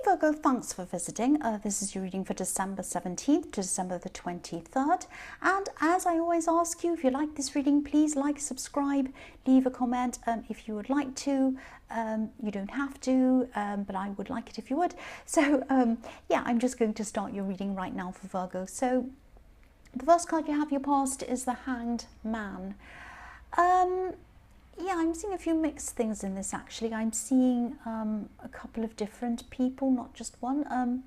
Virgo, thanks for visiting. This is your reading for December 17th to December the 23rd. And as I always ask you, if you like this reading, please like, subscribe, leave a comment if you would like to. You don't have to, but I would like it if you would. So yeah, I'm just going to start your reading right now for Virgo. So the first card you have your past is the Hanged Man. Yeah, I'm seeing a few mixed things in this actually. I'm seeing a couple of different people, not just one.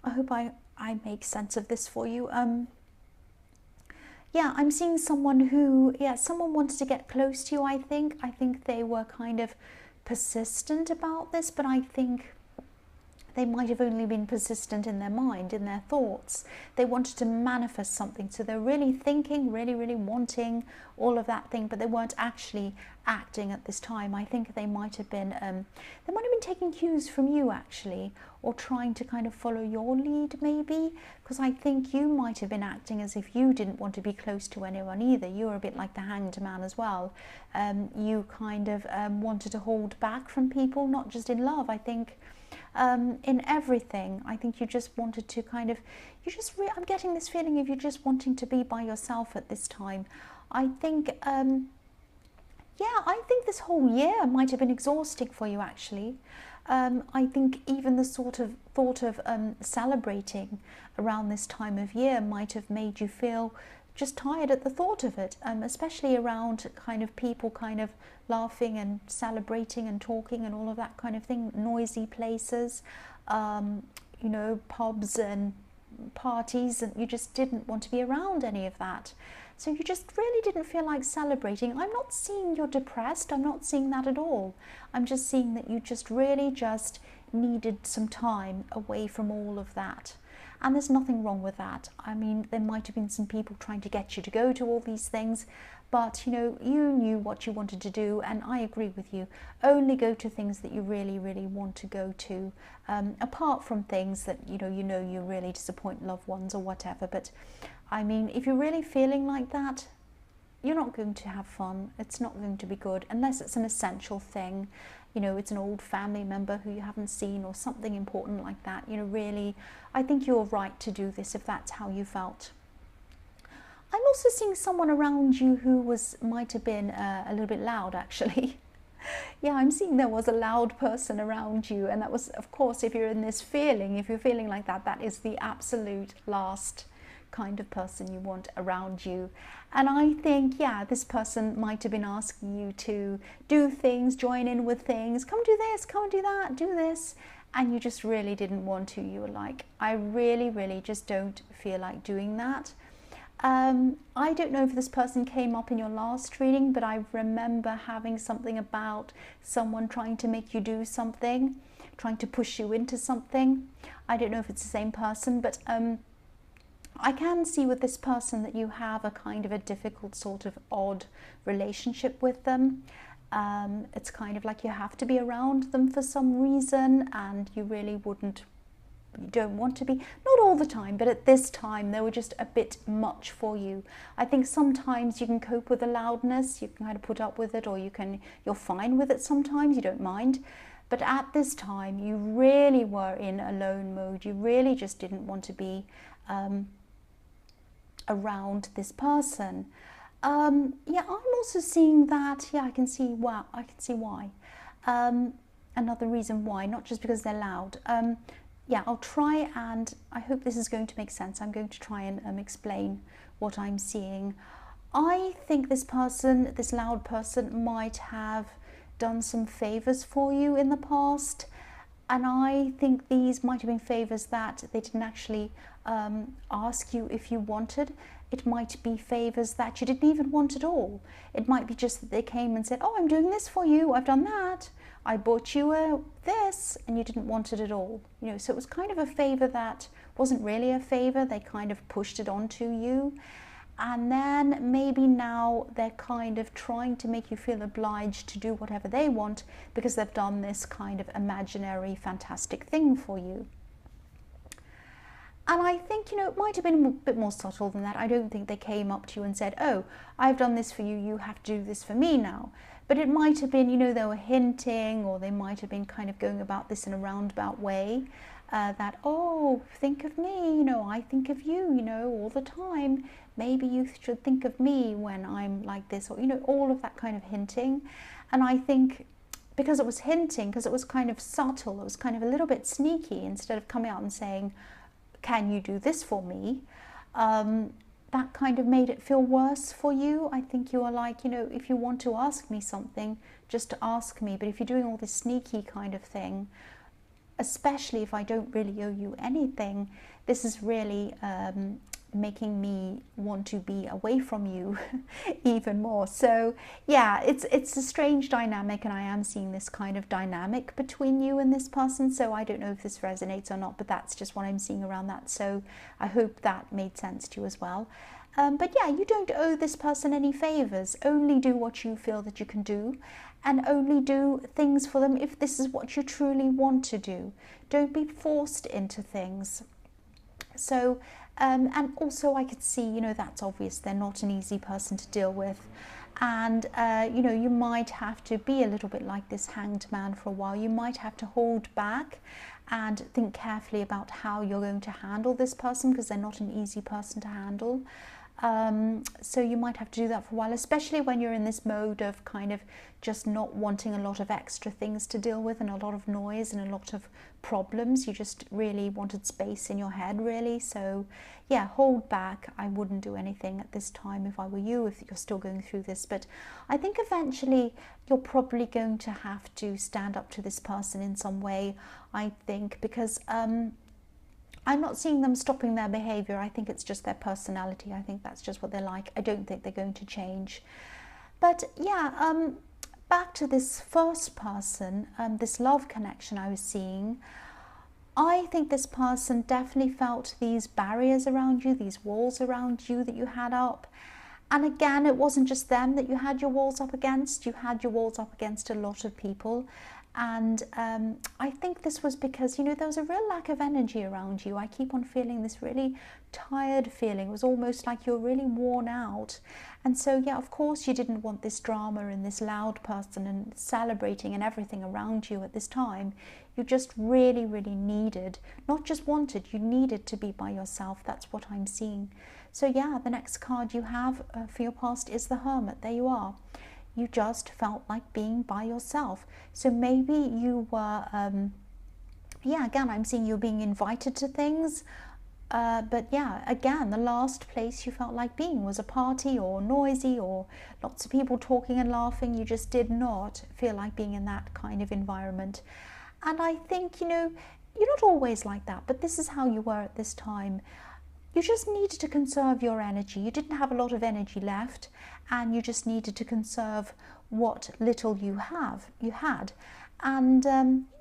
I hope I make sense of this for you. Yeah, I'm seeing someone who, someone wanted to get close to you, I think. I think they were kind of persistent about this, but I think they might have only been persistent in their mind, in their thoughts. They wanted to manifest something, so they're really thinking, really wanting all of that thing, but they weren't actually acting at this time. I think they might have been taking cues from you actually, or trying to kind of follow your lead maybe, because I think you might have been acting as if you didn't want to be close to anyone either. You were a bit like the Hanged Man as well. You kind of wanted to hold back from people, not just in love, I think. In everything, I think you just wanted to kind of, I'm getting this feeling of you just wanting to be by yourself at this time. I think, I think this whole year might have been exhausting for you actually. I think even the sort of thought of celebrating around this time of year might have made you feel just tired at the thought of it, especially around kind of people kind of laughing and celebrating and talking and all of that kind of thing, noisy places, you know, pubs and parties, and you just didn't want to be around any of that. So you just really didn't feel like celebrating. I'm not seeing you're depressed, I'm not seeing that at all. I'm just seeing that you just really just needed some time away from all of that. And there's nothing wrong with that. I mean, there might have been some people trying to get you to go to all these things, but you know, you knew what you wanted to do, and I agree with you. Only go to things that you really want to go to, apart from things that you really disappoint loved ones or whatever. But I mean, if you're really feeling like that, you're not going to have fun. It's not going to be good unless it's an essential thing. You know, it's an old family member who you haven't seen or something important like that. You know, really, I think you're right to do this if that's how you felt. I'm also seeing someone around you who might have been a little bit loud actually. Yeah, I'm seeing there was a loud person around you, and that was, of course, if you're in this feeling, if you're feeling like that, that is the absolute last kind of person you want around you. And I think, yeah, this person might have been asking you to do things, join in with things, come do this, come do that, do this, and you just really didn't want to. You were like, I really just don't feel like doing that. I don't know if this person came up in your last reading, but I remember having something about someone trying to make you do something, trying to push you into something. I don't know if it's the same person, but I can see with this person that you have a kind of a difficult sort of odd relationship with them. It's kind of like you have to be around them for some reason, and you really you don't want to be, not all the time, but at this time they were just a bit much for you. I think sometimes you can cope with the loudness, you can kind of put up with it, or you're fine with it sometimes, you don't mind. But at this time you really were in alone mode. You really just didn't want to be around this person. Yeah, I'm also seeing that. Yeah, I can see why. Another reason why, not just because they're loud. Yeah, I'll try, and I hope this is going to make sense. I'm going to try and explain what I'm seeing. I think this person, this loud person, might have done some favors for you in the past, and I think these might have been favors that they didn't actually ask you if you wanted. It might be favors that you didn't even want at all. It might be just that they came and said, oh, I'm doing this for you, I've done that, I bought you this, and you didn't want it at all. You know, so it was kind of a favor that wasn't really a favor. They kind of pushed it onto you, and then maybe now they're kind of trying to make you feel obliged to do whatever they want because they've done this kind of imaginary fantastic thing for you. And I think, you know, it might have been a bit more subtle than that. I don't think they came up to you and said, oh, I've done this for you, you have to do this for me now. But it might have been, you know, they were hinting, or they might have been kind of going about this in a roundabout way, that, oh, think of me, you know, I think of you, you know, all the time. Maybe you should think of me when I'm like this, or, you know, all of that kind of hinting. And I think because it was hinting, because it was kind of subtle, it was kind of a little bit sneaky, instead of coming out and saying, can you do this for me? That kind of made it feel worse for you. I think you are like, you know, if you want to ask me something, just ask me. But if you're doing all this sneaky kind of thing, especially if I don't really owe you anything, this is really making me want to be away from you even more. So yeah, it's a strange dynamic, and I am seeing this kind of dynamic between you and this person. So I don't know if this resonates or not, but that's just what I'm seeing around that. So I hope that made sense to you as well. But yeah, you don't owe this person any favors. Only do what you feel that you can do, and only do things for them if this is what you truly want to do. Don't be forced into things. So and also I could see, you know, that's obvious, they're not an easy person to deal with. And you know, you might have to be a little bit like this Hanged Man for a while. You might have to hold back and think carefully about how you're going to handle this person, because they're not an easy person to handle. So you might have to do that for a while, especially when you're in this mode of kind of just not wanting a lot of extra things to deal with, and a lot of noise and a lot of problems. You just really wanted space in your head, really. So yeah, hold back. I wouldn't do anything at this time if I were you, if you're still going through this. But I think eventually you're probably going to have to stand up to this person in some way, I think, because I'm not seeing them stopping their behavior. I think it's just their personality. I think that's just what they're like. I don't think they're going to change. But yeah, back to this first person, this love connection I was seeing. I think this person definitely felt these barriers around you, these walls around you that you had up. And again, it wasn't just them that you had your walls up against. You had your walls up against a lot of people. And I think this was because, you know, there was a real lack of energy around you. I keep on feeling this really tired feeling. It was almost like you're really worn out. And so, yeah, of course you didn't want this drama and this loud person and celebrating and everything around you at this time. You just really, really needed, not just wanted, you needed to be by yourself. That's what I'm seeing. So yeah, the next card you have for your past is the Hermit. There you are. You just felt like being by yourself. So maybe you were, yeah, again, I'm seeing you being invited to things. But yeah, again, the last place you felt like being was a party or noisy or lots of people talking and laughing. You just did not feel like being in that kind of environment. And I think, you know, you're not always like that, but this is how you were at this time. You just needed to conserve your energy. You didn't have a lot of energy left, and you just needed to conserve what little you had. And you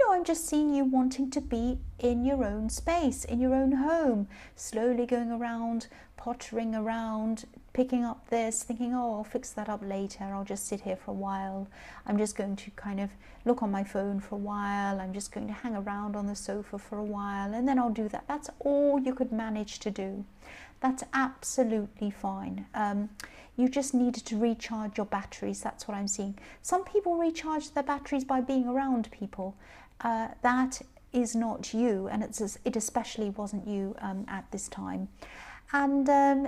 know, I'm just seeing you wanting to be in your own space, in your own home, slowly going around, pottering around, picking up this, thinking, oh, I'll fix that up later. I'll just sit here for a while. I'm just going to kind of look on my phone for a while. I'm just going to hang around on the sofa for a while, and then I'll do that. That's all you could manage to do. That's absolutely fine. You just needed to recharge your batteries. That's what I'm seeing. Some people recharge their batteries by being around people. That is not you, and it especially wasn't you at this time. And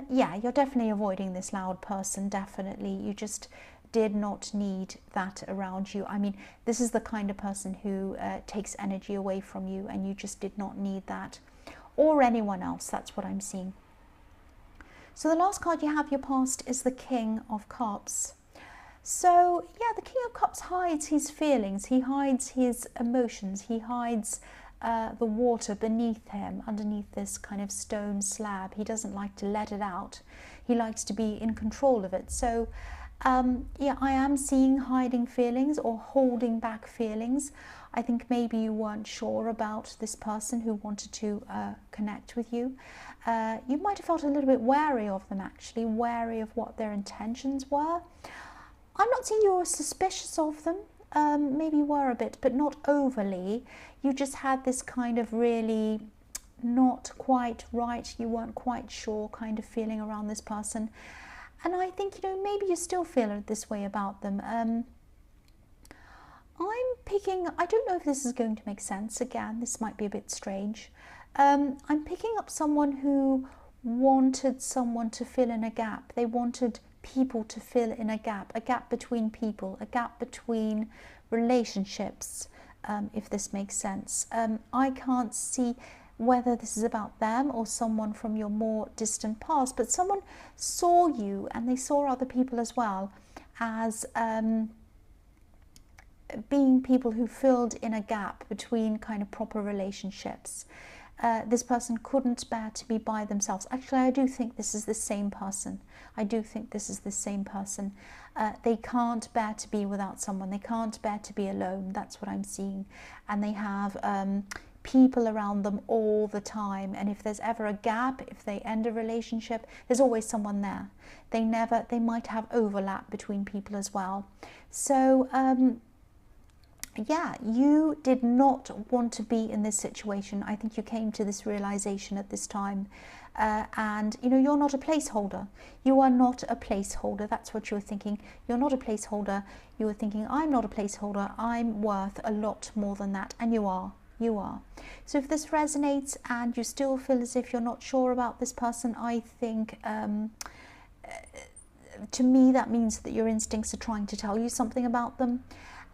yeah, you're definitely avoiding this loud person, definitely. You just did not need that around you. I mean, this is the kind of person who takes energy away from you, and you just did not need that. Or anyone else, that's what I'm seeing. So the last card you have, your past, is the King of Cups. So yeah, the King of Cups hides his feelings, he hides his emotions, he hides the water beneath him, underneath this kind of stone slab. He doesn't like to let it out. He likes to be in control of it. So yeah, I am seeing hiding feelings or holding back feelings. I think maybe you weren't sure about this person who wanted to connect with you. You might have felt a little bit wary of them, actually, wary of what their intentions were. I'm not saying you were suspicious of them. Maybe you were a bit, but not overly. You just had this kind of really not quite right, you weren't quite sure kind of feeling around this person. And I think, you know, maybe you still feel this way about them. I'm picking, I don't know if this is going to make sense. Again, this might be a bit strange. I'm picking up someone who wanted someone to fill in a gap. They wanted people to fill in a gap between people, a gap between relationships, if this makes sense. I can't see whether this is about them or someone from your more distant past, but someone saw you, and they saw other people as well, as being people who filled in a gap between kind of proper relationships. This person couldn't bear to be by themselves. Actually, I do think this is the same person. I do think this is the same person. They can't bear to be without someone. They can't bear to be alone. That's what I'm seeing. And they have people around them all the time. And if there's ever a gap, if they end a relationship, there's always someone there. They might have overlap between people as well. So, yeah, you did not want to be in this situation. I think you came to this realization at this time. And, you know, you're not a placeholder. You are not a placeholder. That's what you were thinking. You're not a placeholder. You were thinking, I'm not a placeholder. I'm worth a lot more than that. And you are. You are. So if this resonates and you still feel as if you're not sure about this person, I think, to me, that means that your instincts are trying to tell you something about them.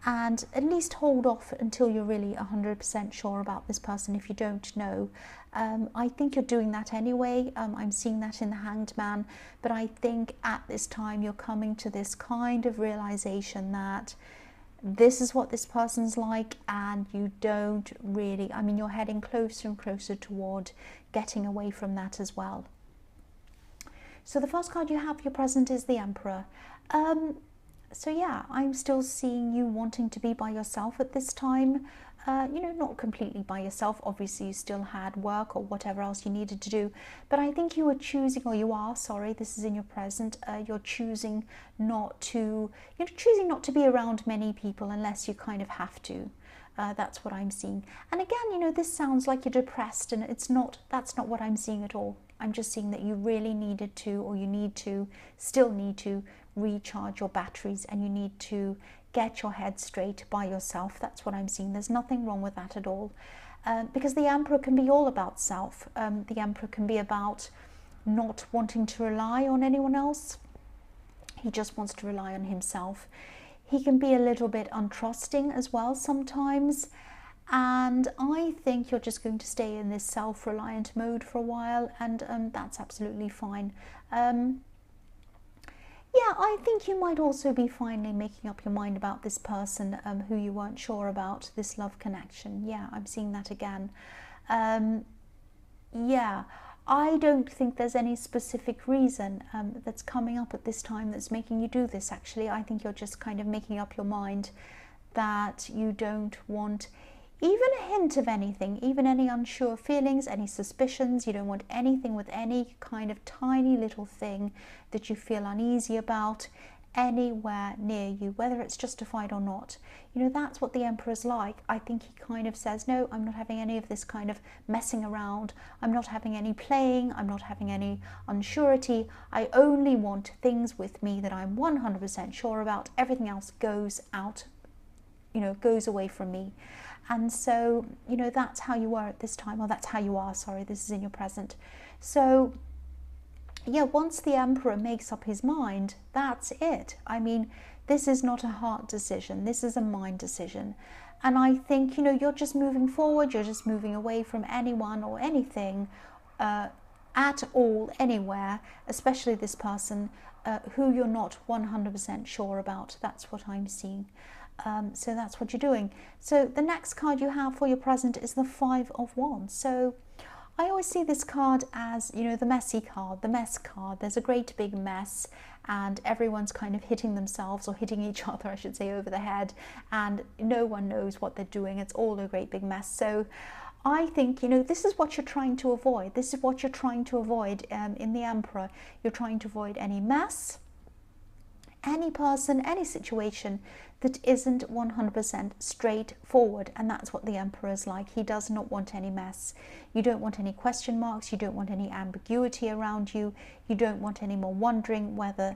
And at least hold off until you're really 100% sure about this person if you don't know. I think you're doing that anyway. I'm seeing that in the Hanged Man. But I think at this time you're coming to this kind of realization that this is what this person's like, and you don't really, I mean, you're heading closer and closer toward getting away from that as well. So the first card you have for your present is the Emperor. So yeah, I'm still seeing you wanting to be by yourself at this time. You know, not completely by yourself. Obviously, you still had work or whatever else you needed to do. But I think you were choosing, or you are, sorry, this is in your present. You're choosing not to, be around many people unless you kind of have to. That's what I'm seeing. And again, you know, this sounds like you're depressed, and it's not. That's not what I'm seeing at all. I'm just seeing that you really needed to, or you still need to recharge your batteries, and you need to get your head straight by yourself. That's what I'm seeing. There's nothing wrong with that at all, because the Emperor can be all about self. The Emperor can be about not wanting to rely on anyone else. He just wants to rely on himself. He can be a little bit untrusting as well sometimes, and I think you're just going to stay in this self-reliant mode for a while, and that's absolutely fine. Yeah, I think you might also be finally making up your mind about this person who you weren't sure about, this love connection. Yeah, I'm seeing that again. Yeah, I don't think there's any specific reason that's coming up at this time that's making you do this, actually. I think you're just kind of making up your mind that you don't want even a hint of anything, even any unsure feelings, any suspicions. You don't want anything with any kind of tiny little thing that you feel uneasy about anywhere near you, whether it's justified or not. You know, that's what the Emperor's like. I think he kind of says, no, I'm not having any of this kind of messing around. I'm not having any playing. I'm not having any unsurety. I only want things with me that I'm 100% sure about. Everything else goes out, you know, goes away from me. And so, you know, that's how you were at this time, or that's how you are, sorry, this is in your present. So, yeah, once the Emperor makes up his mind, that's it. I mean, this is not a heart decision, this is a mind decision. And I think, you know, you're just moving forward, you're just moving away from anyone or anything at all, anywhere, especially this person who you're not 100% sure about. That's what I'm seeing. So that's what you're doing. So the next card you have for your present is the Five of Wands. So I always see this card as, you know, the messy card, the mess card. There's a great big mess, and everyone's kind of hitting themselves, or hitting each other, I should say, over the head, and no one knows what they're doing. It's all a great big mess. So I think, you know, this is what you're trying to avoid. This is what you're trying to avoid in the Emperor. You're trying to avoid any mess, any person, any situation that isn't 100% straightforward. And that's what the Emperor is like. He does not want any mess. You don't want any question marks. You don't want any ambiguity around you. You don't want any more wondering whether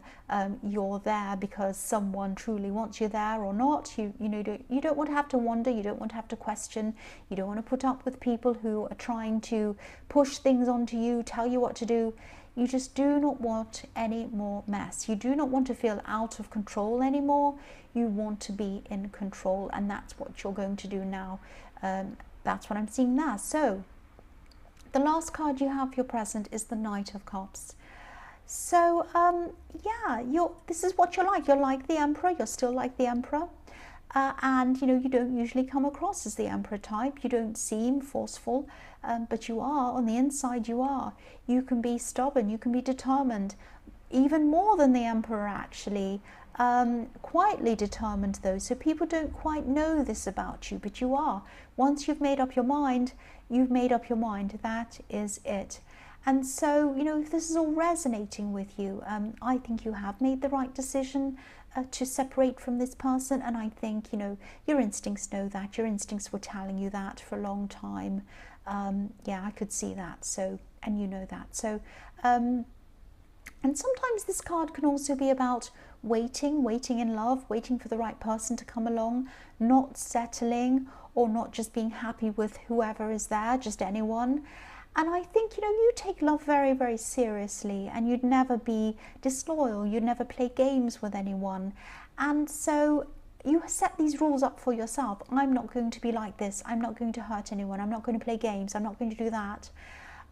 you're there because someone truly wants you there or not. You don't want to have to wonder. You don't want to have to question. You don't want to put up with people who are trying to push things onto you, tell you what to do. You just do not want any more mess. You do not want to feel out of control anymore. You want to be in control, and that's what you're going to do now. That's what I'm seeing there. So the last card you have for your present is the Knight of Cups. So yeah, this is what you're like. You're like the Emperor. You're still like the Emperor. And you don't usually come across as the Emperor type. You don't seem forceful, but you are, on the inside you are. You can be stubborn, you can be determined, even more than the Emperor actually. Quietly determined though, so people don't quite know this about you, but you are. Once you've made up your mind, you've made up your mind. That is it. And so, if this is all resonating with you, I think you have made the right decision to separate from this person. And I think, your instincts know that. Your instincts were telling you that for a long time. Yeah, I could see that. So, and you know that. So, and sometimes this card can also be about waiting in love, waiting for the right person to come along, not settling or not just being happy with whoever is there, just anyone. And I think, you take love very, very seriously, and you'd never be disloyal. You'd never play games with anyone. And so you set these rules up for yourself. I'm not going to be like this. I'm not going to hurt anyone. I'm not going to play games. I'm not going to do that.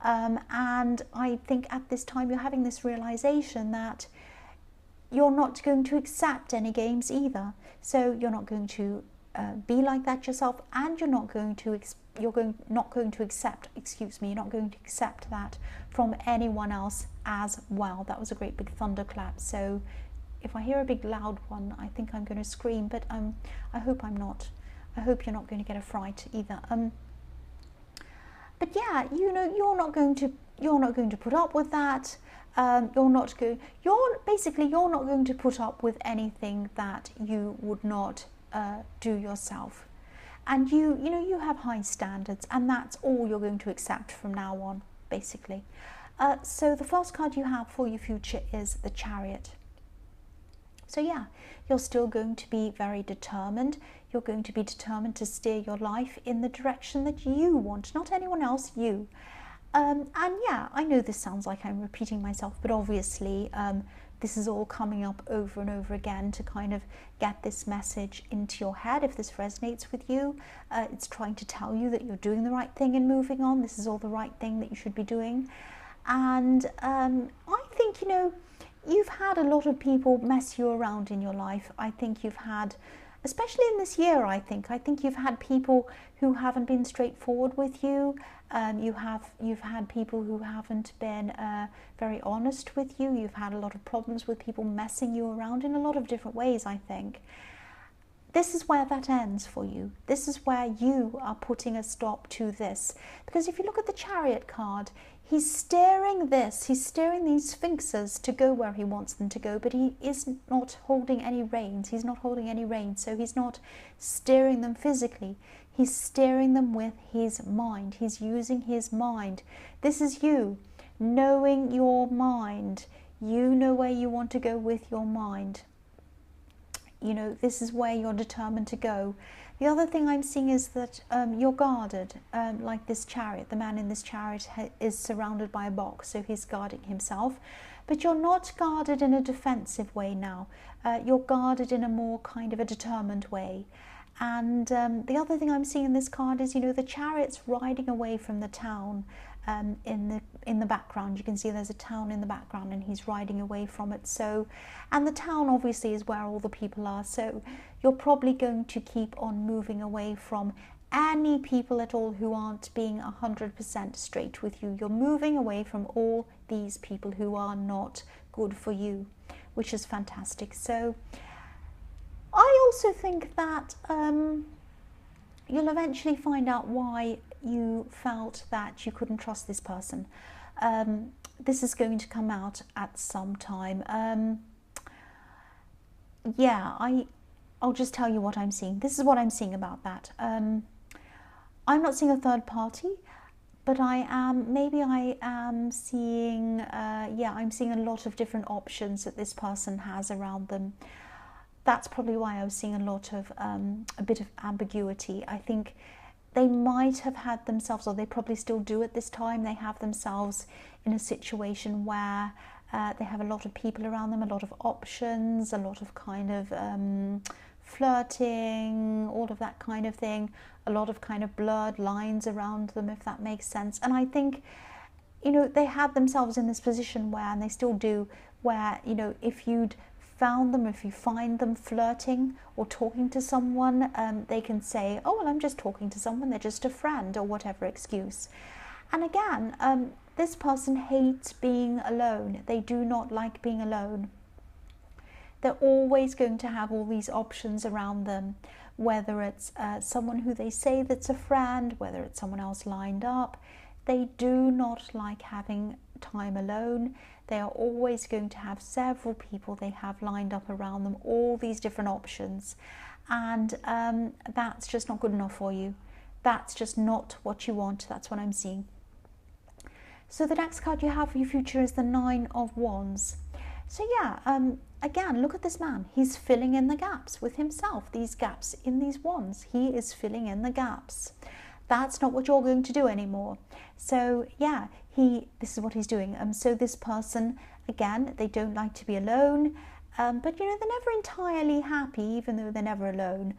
And I think at this time you're having this realization that you're not going to accept any games either. So you're not going to be like that yourself, and you're not going to accept that from anyone else as well. That was a great big thunderclap. So if I hear a big loud one, I think I'm going to scream, but I hope I'm not. I hope you're not going to get a fright either. But yeah, you're not going to put up with that. You're not going to put up with anything that you would not do yourself. And you have high standards, and that's all you're going to accept from now on, basically. So the first card you have for your future is the Chariot. So yeah, you're still going to be very determined. You're going to be determined to steer your life in the direction that you want, not anyone else, you. And yeah, I know this sounds like I'm repeating myself, but obviously this is all coming up over and over again to kind of get this message into your head. If this resonates with you, it's trying to tell you that you're doing the right thing and moving on. This is all the right thing that you should be doing. And I think, you've had a lot of people mess you around in your life. I think you've had, especially in this year, I think you've had people who haven't been straightforward with you. You've had people who haven't been very honest with you. You've had a lot of problems with people messing you around in a lot of different ways, I think. This is where that ends for you. This is where you are putting a stop to this. Because if you look at the Chariot card, he's steering these sphinxes to go where he wants them to go, but he is not holding any reins. He's not holding any reins, so he's not steering them physically. He's steering them with his mind. He's using his mind. This is you, knowing your mind. You know where you want to go with your mind. This is where you're determined to go. The other thing I'm seeing is that you're guarded, like this Chariot. The man in this Chariot is surrounded by a box, so he's guarding himself. But you're not guarded in a defensive way now. You're guarded in a more kind of a determined way. And the other thing I'm seeing in this card is, the Chariot's riding away from the town. In the background, you can see there's a town in the background, and he's riding away from it. So, and the town obviously is where all the people are. So you're probably going to keep on moving away from any people at all who aren't being 100% straight with you. You're moving away from all these people who are not good for you, which is fantastic. So I also think that you'll eventually find out why you felt that you couldn't trust this person. This is going to come out at some time. yeah, I'll just tell you what I'm seeing. This is what I'm seeing about that. I'm not seeing a third party, but maybe I am seeing, yeah, I'm seeing a lot of different options that this person has around them. That's probably why I was seeing a lot of, a bit of ambiguity. I think they might have had themselves, or they probably still do at this time, they have themselves in a situation where they have a lot of people around them, a lot of options, a lot of kind of flirting, all of that kind of thing, a lot of kind of blurred lines around them, if that makes sense. And I think, you know, they had themselves in this position where, and they still do, where, you know, if you'd found them, if you find them flirting or talking to someone, they can say, oh, well, I'm just talking to someone, they're just a friend, or whatever excuse. And again, this person hates being alone. They do not like being alone. They're always going to have all these options around them, whether it's someone who they say that's a friend, whether it's someone else lined up. They do not like having time alone. They are always going to have several people they have lined up around them, all these different options. And that's just not good enough for you. That's just not what you want. That's what I'm seeing. So the next card you have for your future is the Nine of Wands. So yeah, again, look at this man. He's filling in the gaps with himself. These gaps in these wands. He is filling in the gaps. That's not what you're going to do anymore. So yeah, this is what he's doing. So this person, again, they don't like to be alone, but you know, they're never entirely happy, even though they're never alone,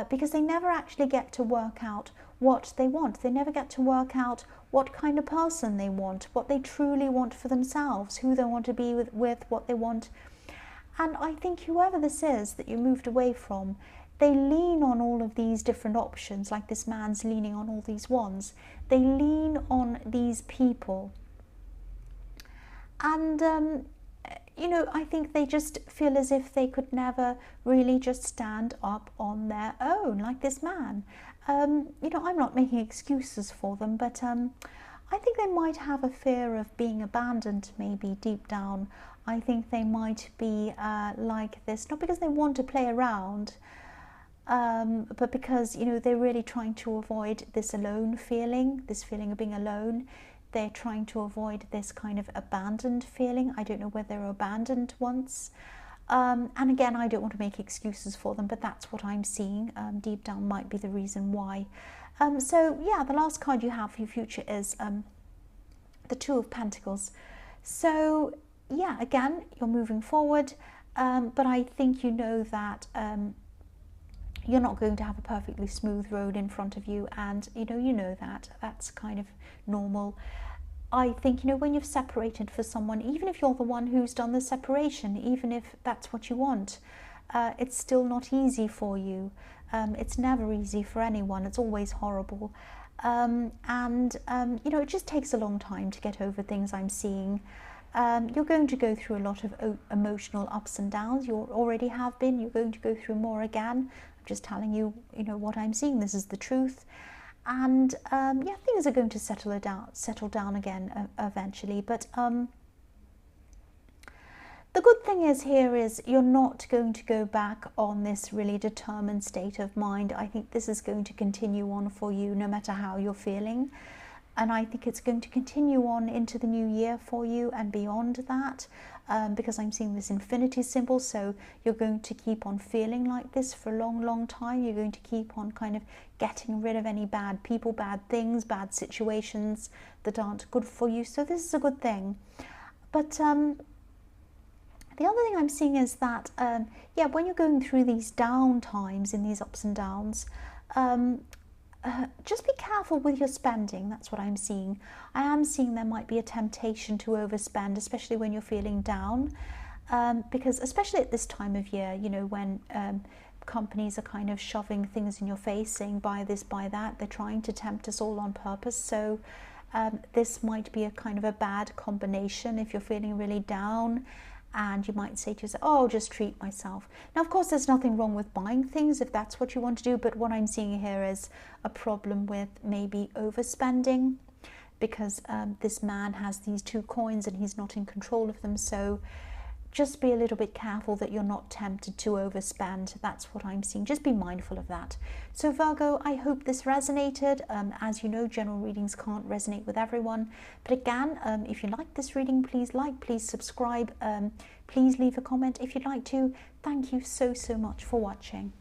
because they never actually get to work out what they want. They never get to work out what kind of person they want, what they truly want for themselves, who they want to be with, what they want. And I think whoever this is that you moved away from, they lean on all of these different options, like this man's leaning on all these wands. They lean on these people. And, you know, I think they just feel as if they could never really just stand up on their own, like this man. You know, I'm not making excuses for them, but I think they might have a fear of being abandoned, maybe deep down. I think they might be like this, not because they want to play around, but because, you know, they're really trying to avoid this alone feeling, this feeling of being alone. They're trying to avoid this kind of abandoned feeling. I don't know whether they were abandoned once. And again, I don't want to make excuses for them, but that's what I'm seeing. Deep down might be the reason why. So yeah, the last card you have for your future is the Two of Pentacles. So yeah, again, you're moving forward, but I think you know that you're not going to have a perfectly smooth road in front of you, and you know that that's kind of normal. I think, you know, when you've separated for someone, even if you're the one who's done the separation, even if that's what you want, it's still not easy for you. It's never easy for anyone. It's always horrible. You know, it just takes a long time to get over things, I'm seeing. You're going to go through a lot of emotional ups and downs. You already have been. You're going to go through more again. I'm just telling you, you know, what I'm seeing. This is the truth. And yeah, things are going to settle down again eventually. But the good thing is here is you're not going to go back on this really determined state of mind. I think this is going to continue on for you no matter how you're feeling. And I think it's going to continue on into the new year for you and beyond that, because I'm seeing this infinity symbol. So you're going to keep on feeling like this for a long, long time. You're going to keep on kind of getting rid of any bad people, bad things, bad situations that aren't good for you. So this is a good thing. But the other thing I'm seeing is that, yeah, when you're going through these down times, in these ups and downs, just be careful with your spending. That's what I'm seeing. I am seeing there might be a temptation to overspend, especially when you're feeling down, because especially at this time of year, you know, when companies are kind of shoving things in your face, saying buy this, buy that. They're trying to tempt us all on purpose. So this might be a kind of a bad combination if you're feeling really down. And you might say to yourself, oh, I'll just treat myself. Now, of course, there's nothing wrong with buying things if that's what you want to do. But what I'm seeing here is a problem with maybe overspending, because this man has these two coins and he's not in control of them. So just be a little bit careful that you're not tempted to overspend. That's what I'm seeing. Just be mindful of that. So Virgo, I hope this resonated. As you know, general readings can't resonate with everyone. But again, if you like this reading, please like, please subscribe, please leave a comment if you'd like to. Thank you so much for watching.